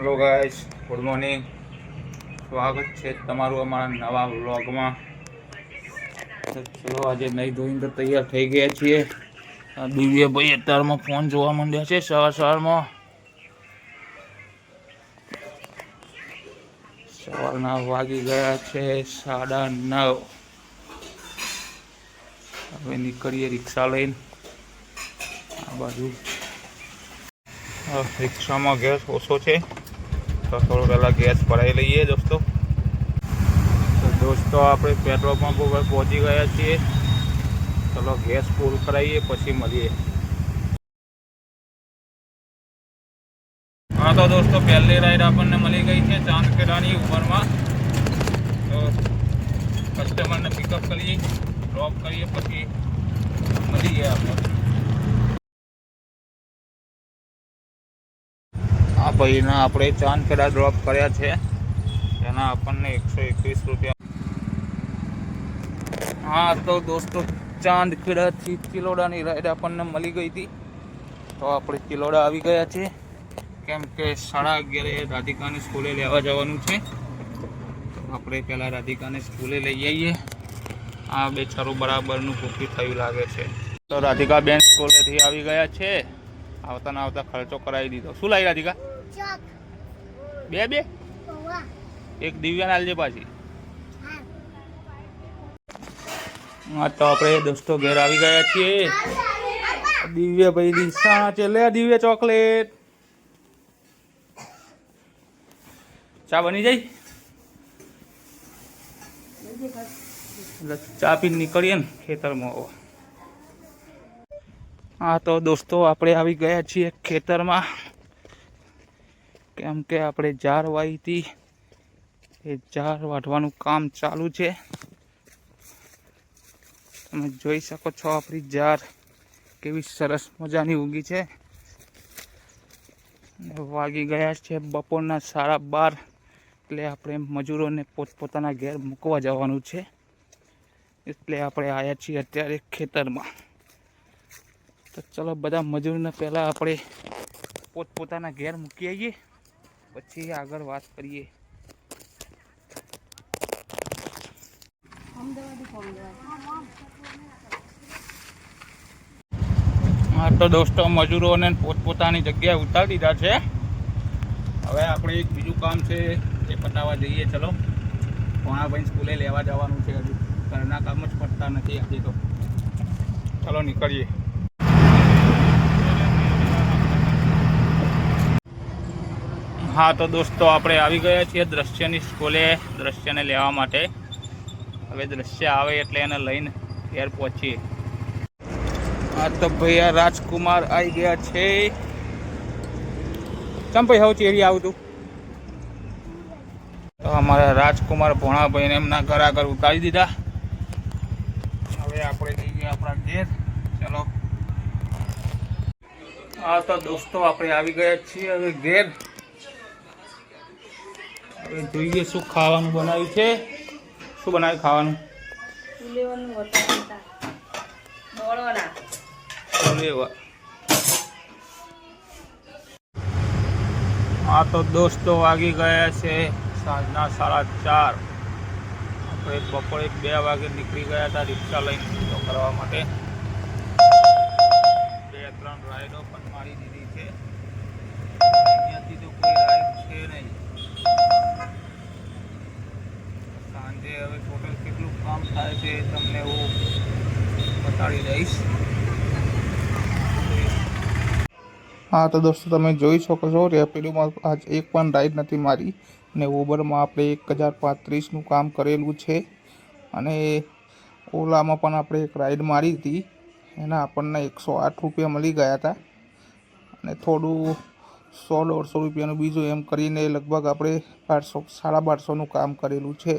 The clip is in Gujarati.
Hello guys, good morning. સ્વાગત છે તમારું અમારા નવા વ્લોગમાં. ચલો આજે નહીં ધોઈને તો તૈયાર થઈ ગયા છીએ. દિવ્યભાઈ અત્યારમાં ફોન જોવા માંડ્યા છે સવારમાં. સવારના વાગી ગયા છે 9:30. હવે નીકળીએ રિક્ષા લઈને આ બાજુ. રિક્ષામાં ગેસ ઓછો છે તો થોડું પહેલાં ગેસ ભરાઈ લઈએ દોસ્તો. આપણે પેટ્રોલ પંપ ઉપર પહોંચી ગયા છીએ. ચલો ગેસ ફૂલ કરાવીએ પછી મળીએ. હા તો દોસ્તો, પહેલી રાઈડ આપણને મળી ગઈ છે ચાંદખેડાની ઉંમરમાં. તો કસ્ટમરને પિકઅપ કરીએ, ડ્રોપ કરીએ પછી મળીએ આપણે. આ ભાઈના આપણે ચાંદખેડા ડ્રોપ કર્યા છે, એના આપણને 121 રૂપિયા. હા તો દોસ્તો, ચાંદખેડાથી ચિલોડાની રાઈડ આપણને મળી ગઈ હતી. તો આપણે ચિલોડા આવી ગયા છે, કેમ કે 11:30 રાધિકાની સ્કૂલે લેવા જવાનું છે. તો આપણે પહેલાં રાધિકાને સ્કૂલે લઈ આવીએ. આ બેચારું બરાબરનું ભૂખી થયું લાગે છે. તો રાધિકા બેન સ્કૂલેથી આવી ગયા છે. આવતા ખર્ચો કરાવી દીધો. શું લાવી રાધિકા? બે એક દિવ્યાને આલજે પાછી. હા તો આપણે દોસ્તો ઘેર આવી ગયા છીએ. દિવ્ય ભાઈ દિશા છે, લે દિવ્ય ચોકલેટ. ચા બની જાય, ચા પીને નીકળીએ ને ખેતરમાં. હા તો દોસ્તો, આપણે આવી ગયા છીએ ખેતરમાં, કેમ કે આપણે જાર વાવી હતી. એ જાર વાઢવાનું કામ ચાલુ છે. તમે જોઈ શકો છો આપણી જાર કેવી સરસ મજાની ઉગી છે. વાગી ગયા છે બપોરના 12:30. એટલે આપણે મજૂરોને પોતપોતાના ઘેર મૂકવા જવાનું છે. એટલે આપણે આવ્યા છીએ અત્યારે ખેતરમાં. તો ચલો બધા મજૂરને પહેલાં આપણે પોતપોતાના ઘેર મૂકી આવીએ, પછી આગળ વાત કરીએ. હા તો દોસ્તો, મજૂરોને પોતપોતાની જગ્યાએ ઉતારી દીધા છે. હવે આપણે એક બીજું કામ છે એ પતાવવા જઈએ. ચલો, ભોણાભાઈ સ્કૂલે લેવા જવાનું છે. હજુ ઘરના કામ જ પડતા નથી આજે તો. ચલો નીકળીએ. હા તો દોસ્તો, આપણે આવી ગયા છીએ દ્રશ્યની સ્કૂલે દ્રશ્યને લેવા માટે. હવે દ્રશ્ય આવે એટલે એને લઈને ઘેર પહોંચીએ. હા તો ભૈયા રાજકુમાર આવી ગયા છે. ચમ ભાઈ હવે ચેરી આવતું. તો અમારા રાજકુમાર ભોણાભાઈને એમના ઘર આગળ ઉતારી દીધા. હવે આપણે જઈએ આપણા ઘેર. ચલો. હા તો દોસ્તો, આપણે આવી ગયા છીએ હવે ઘેર. હવે જોઈએ શું ખાવાનું બનાવ્યું છે. શું બનાવ્યું ખાવાનું? હા તો દોસ્તો, વાગી ગયા છે સાંજના 4:30. આપણે બપોરે 2 વાગે નીકળી ગયા હતા રિક્ષા લઈને કરવા માટે. 2-3 રાઈડો પણ મારી દીધી છે. અહીંયાથી તો કોઈ રાઈડ છે નહીં. સાંજે હવે ટોટલ કેટલું કામ થાય છે તમને હું બતાડી દઈશ. હા તો દોસ્તો, તમે જોઈ શકો છો રેપિડોમાં આજ એક પણ રાઈડ નથી મારી. અને ઉબરમાં આપણે 1035નું કામ કરેલું છે. અને ઓલામાં પણ આપણે એક રાઈડ મારી હતી, એના આપણને 108 રૂપિયા મળી ગયા હતા. અને થોડું 100-150 રૂપિયાનું બીજું, એમ કરીને લગભગ આપણે 1200-1250નું કામ કરેલું છે.